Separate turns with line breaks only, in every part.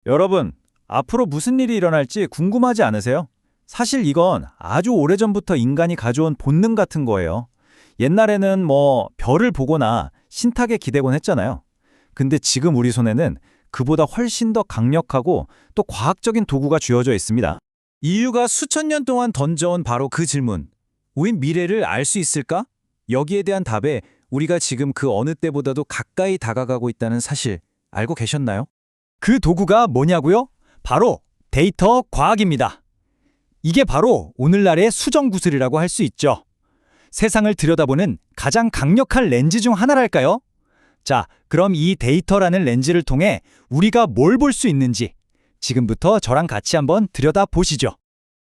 여러분, 앞으로 무슨 일이 일어날지 궁금하지 않으세요? 사실 이건 아주 오래전부터 인간이 가져온 본능 같은 거예요. 옛날에는 별을 보거나 신탁에 기대곤 했잖아요. 근데 지금 우리 손에는 그보다 훨씬 더 강력하고 또 과학적인 도구가 쥐어져 있습니다. 인류가 수천 년 동안 던져온 바로 그 질문. 우린 미래를 알 수 있을까? 여기에 대한 답에 우리가 지금 그 어느 때보다도 가까이 다가가고 있다는 사실 알고 계셨나요? 그 도구가 뭐냐고요? 바로 데이터 과학입니다. 이게 바로 오늘날의 수정구슬이라고 할 수 있죠. 세상을 들여다보는 가장 강력한 렌즈 중 하나랄까요? 자, 그럼 이 데이터라는 렌즈를 통해 우리가 뭘 볼 수 있는지 지금부터 저랑 같이 한번 들여다보시죠.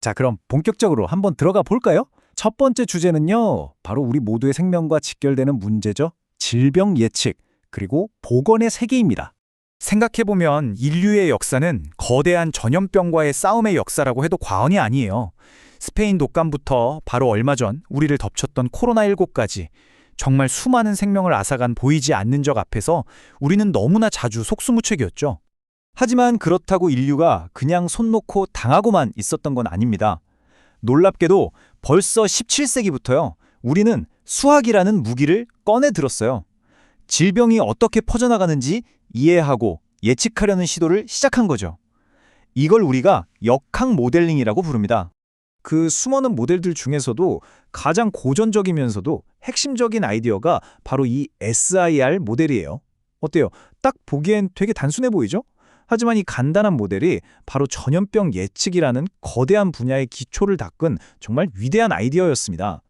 자, 그럼 본격적으로 한번 들어가 볼까요? 첫 번째 주제는요, 바로 우리 모두의 생명과 직결되는 문제죠. 질병 예측, 그리고 보건의 세계입니다. 생각해보면 인류의 역사는 거대한 전염병과의 싸움의 역사라고 해도 과언이 아니에요. 스페인 독감부터 바로 얼마 전 우리를 덮쳤던 코로나19까지 정말 수많은 생명을 앗아간 보이지 않는 적 앞에서 우리는 너무나 자주 속수무책이었죠. 하지만 그렇다고 인류가 그냥 손 놓고 당하고만 있었던 건 아닙니다. 놀랍게도 벌써 17세기부터요, 우리는 수학이라는 무기를 꺼내 들었어요. 질병이 어떻게 퍼져나가는지 이해하고 예측하려는 시도를 시작한 거죠. 이걸 우리가 역학 모델링이라고 부릅니다. 그 수많은 모델들 중에서도 가장 고전적이면서도 핵심적인 아이디어가 바로 이 SIR 모델이에요. 어때요? 딱 보기엔 되게 단순해 보이죠? 하지만 이 간단한 모델이 바로 전염병 예측이라는 거대한 분야의 기초를 닦은 정말 위대한 아이디어였습니다.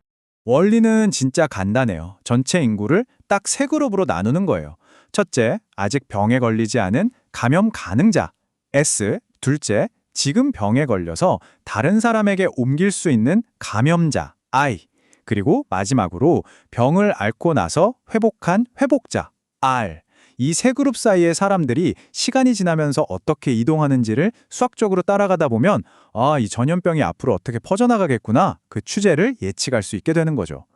원리는 진짜 간단해요. 전체 인구를 딱 세 그룹으로 나누는 거예요. 첫째, 아직 병에 걸리지 않은 감염 가능자, S. 둘째, 지금 병에 걸려서 다른 사람에게 옮길 수 있는 감염자, I. 그리고 마지막으로 병을 앓고 나서 회복한 회복자, R. 이 세 그룹 사이의 사람들이 시간이 지나면서 어떻게 이동하는지를 수학적으로 따라가다 보면 이 전염병이 앞으로 어떻게 퍼져나가겠구나, 그 추제를 예측할 수 있게 되는 거죠.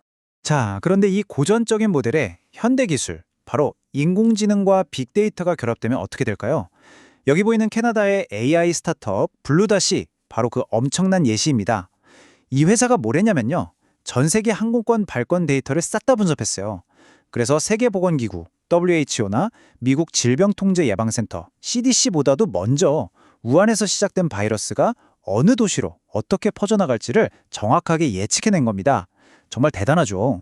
자, 그런데 이 고전적인 모델에 현대기술, 바로 인공지능과 빅데이터가 결합되면 어떻게 될까요? 여기 보이는 캐나다의 AI 스타트업 블루닷이 바로 그 엄청난 예시입니다. 이 회사가 뭘 했냐면요, 전 세계 항공권 발권 데이터를 싹 다 분석했어요. 그래서 세계보건기구 WHO나 미국 질병통제예방센터 CDC보다도 먼저 우한에서 시작된 바이러스가 어느 도시로 어떻게 퍼져나갈지를 정확하게 예측해낸 겁니다. 정말 대단하죠.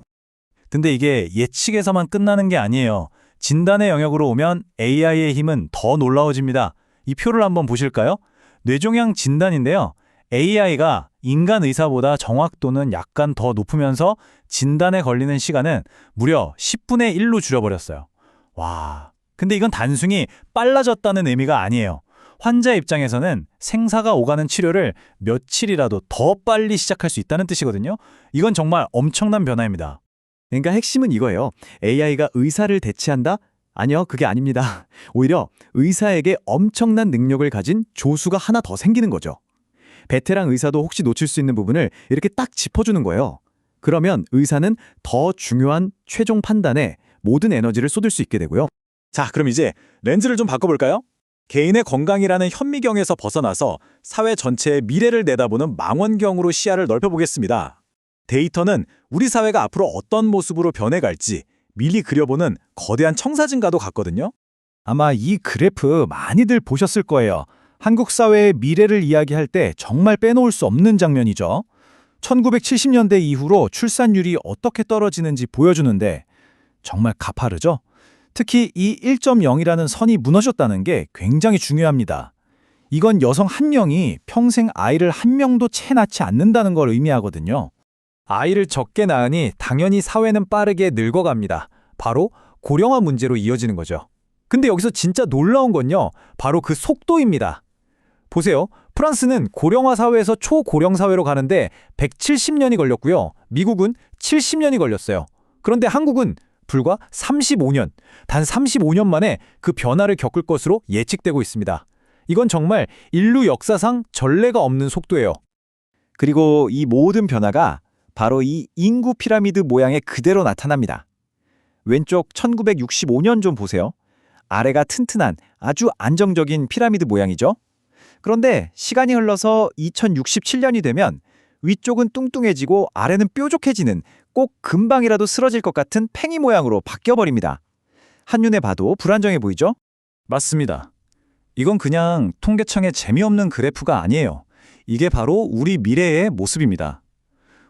근데 이게 예측에서만 끝나는 게 아니에요. 진단의 영역으로 오면 AI의 힘은 더 놀라워집니다. 이 표를 한번 보실까요? 뇌종양 진단인데요. AI가 인간 의사보다 정확도는 약간 더 높으면서 진단에 걸리는 시간은 무려 10분의 1로 줄여버렸어요. 와, 근데 이건 단순히 빨라졌다는 의미가 아니에요. 환자 입장에서는 생사가 오가는 치료를 며칠이라도 더 빨리 시작할 수 있다는 뜻이거든요. 이건 정말 엄청난 변화입니다. 그러니까 핵심은 이거예요. AI가 의사를 대체한다? 아니요, 그게 아닙니다. 오히려 의사에게 엄청난 능력을 가진 조수가 하나 더 생기는 거죠. 베테랑 의사도 혹시 놓칠 수 있는 부분을 이렇게 딱 짚어주는 거예요. 그러면 의사는 더 중요한 최종 판단에 모든 에너지를 쏟을 수 있게 되고요. 자, 그럼 이제 렌즈를 좀 바꿔볼까요? 개인의 건강이라는 현미경에서 벗어나서 사회 전체의 미래를 내다보는 망원경으로 시야를 넓혀보겠습니다. 데이터는 우리 사회가 앞으로 어떤 모습으로 변해갈지 미리 그려보는 거대한 청사진과도 같거든요. 아마 이 그래프 많이들 보셨을 거예요. 한국 사회의 미래를 이야기할 때 정말 빼놓을 수 없는 장면이죠. 1970년대 이후로 출산율이 어떻게 떨어지는지 보여주는데 정말 가파르죠? 특히 이 1.0이라는 선이 무너졌다는 게 굉장히 중요합니다. 이건 여성 한 명이 평생 아이를 한 명도 채 낳지 않는다는 걸 의미하거든요. 아이를 적게 낳으니 당연히 사회는 빠르게 늙어갑니다. 바로 고령화 문제로 이어지는 거죠. 근데 여기서 진짜 놀라운 건요, 바로 그 속도입니다. 보세요. 프랑스는 고령화 사회에서 초고령 사회로 가는데 170년이 걸렸고요. 미국은 70년이 걸렸어요. 그런데 한국은 불과 35년, 단 35년 만에 그 변화를 겪을 것으로 예측되고 있습니다. 이건 정말 인류 역사상 전례가 없는 속도예요. 그리고 이 모든 변화가 바로 이 인구 피라미드 모양에 그대로 나타납니다. 왼쪽 1965년 좀 보세요. 아래가 튼튼한 아주 안정적인 피라미드 모양이죠. 그런데 시간이 흘러서 2067년이 되면 위쪽은 뚱뚱해지고 아래는 뾰족해지는 꼭 금방이라도 쓰러질 것 같은 팽이 모양으로 바뀌어버립니다. 한눈에 봐도 불안정해 보이죠? 맞습니다. 이건 그냥 통계청의 재미없는 그래프가 아니에요. 이게 바로 우리 미래의 모습입니다.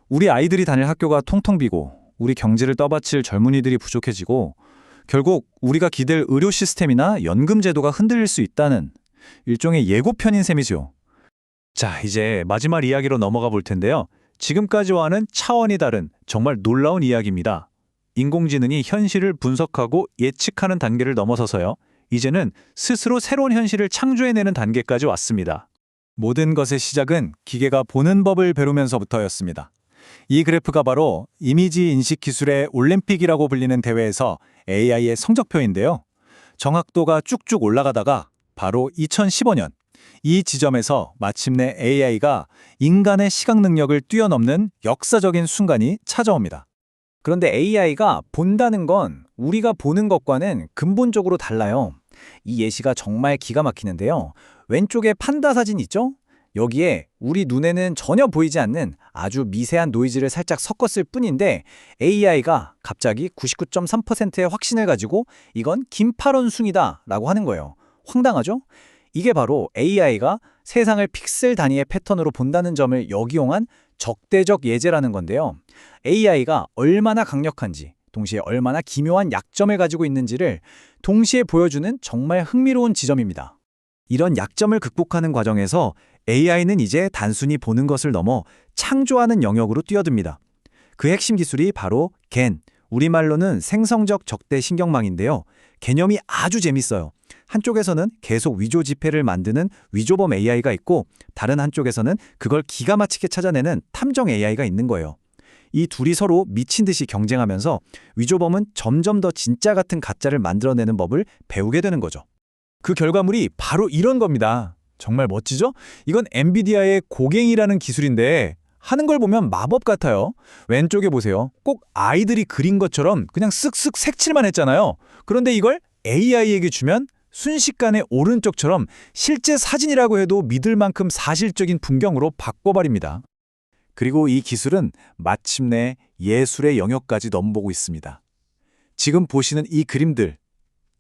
우리 아이들이 다닐 학교가 텅텅 비고 우리 경제를 떠받칠 젊은이들이 부족해지고 결국 우리가 기댈 의료 시스템이나 연금 제도가 흔들릴 수 있다는 일종의 예고편인 셈이죠. 자, 이제 마지막 이야기로 넘어가 볼 텐데요. 지금까지와는 차원이 다른 정말 놀라운 이야기입니다. 인공지능이 현실을 분석하고 예측하는 단계를 넘어서서요. 이제는 스스로 새로운 현실을 창조해내는 단계까지 왔습니다. 모든 것의 시작은 기계가 보는 법을 배우면서부터였습니다. 이 그래프가 바로 이미지 인식 기술의 올림픽이라고 불리는 대회에서 AI의 성적표인데요. 정확도가 쭉쭉 올라가다가 바로 2015년 이 지점에서 마침내 AI가 인간의 시각 능력을 뛰어넘는 역사적인 순간이 찾아옵니다. 그런데 AI가 본다는 건 우리가 보는 것과는 근본적으로 달라요. 이 예시가 정말 기가 막히는데요. 왼쪽에 판다 사진 있죠? 여기에 우리 눈에는 전혀 보이지 않는 아주 미세한 노이즈를 살짝 섞었을 뿐인데 AI가 갑자기 99.3%의 확신을 가지고 이건 김파론숭이다 라고 하는 거예요. 황당하죠? 이게 바로 AI가 세상을 픽셀 단위의 패턴으로 본다는 점을 역이용한 적대적 예제라는 건데요. AI가 얼마나 강력한지, 동시에 얼마나 기묘한 약점을 가지고 있는지를 동시에 보여주는 정말 흥미로운 지점입니다. 이런 약점을 극복하는 과정에서 AI는 이제 단순히 보는 것을 넘어 창조하는 영역으로 뛰어듭니다. 그 핵심 기술이 바로 겐, 우리말로는 생성적 적대 신경망인데요. 개념이 아주 재밌어요. 한쪽에서는 계속 위조 지폐를 만드는 위조범 AI가 있고 다른 한쪽에서는 그걸 기가 막히게 찾아내는 탐정 AI가 있는 거예요. 이 둘이 서로 미친 듯이 경쟁하면서 위조범은 점점 더 진짜 같은 가짜를 만들어내는 법을 배우게 되는 거죠. 그 결과물이 바로 이런 겁니다. 정말 멋지죠? 이건 엔비디아의 고갱이라는 기술인데 하는 걸 보면 마법 같아요. 왼쪽에 보세요. 꼭 아이들이 그린 것처럼 그냥 쓱쓱 색칠만 했잖아요. 그런데 이걸 AI에게 주면 순식간에 오른쪽처럼 실제 사진이라고 해도 믿을 만큼 사실적인 풍경으로 바꿔버립니다. 그리고 이 기술은 마침내 예술의 영역까지 넘보고 있습니다. 지금 보시는 이 그림들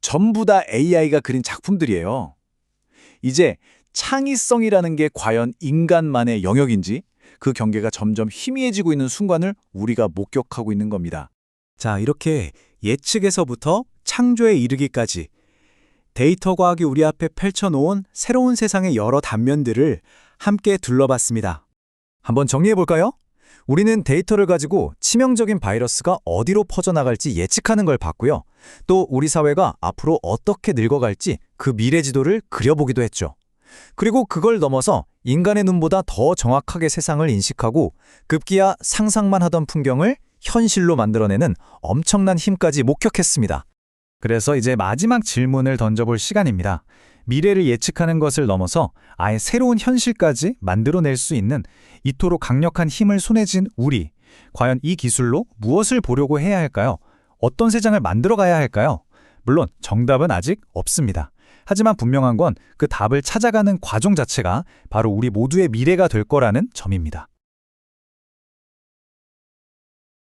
전부 다 AI가 그린 작품들이에요. 이제 창의성이라는 게 과연 인간만의 영역인지 그 경계가 점점 희미해지고 있는 순간을 우리가 목격하고 있는 겁니다. 자, 이렇게 예측에서부터 창조에 이르기까지 데이터 과학이 우리 앞에 펼쳐놓은 새로운 세상의 여러 단면들을 함께 둘러봤습니다. 한번 정리해볼까요? 우리는 데이터를 가지고 치명적인 바이러스가 어디로 퍼져나갈지 예측하는 걸 봤고요. 또 우리 사회가 앞으로 어떻게 늙어갈지 그 미래 지도를 그려보기도 했죠. 그리고 그걸 넘어서 인간의 눈보다 더 정확하게 세상을 인식하고 급기야 상상만 하던 풍경을 현실로 만들어내는 엄청난 힘까지 목격했습니다. 그래서 이제 마지막 질문을 던져볼 시간입니다. 미래를 예측하는 것을 넘어서 아예 새로운 현실까지 만들어낼 수 있는 이토록 강력한 힘을 손에 쥔 우리, 과연 이 기술로 무엇을 보려고 해야 할까요? 어떤 세상을 만들어 가야 할까요? 물론 정답은 아직 없습니다. 하지만 분명한 건 그 답을 찾아가는 과정 자체가 바로 우리 모두의 미래가 될 거라는 점입니다.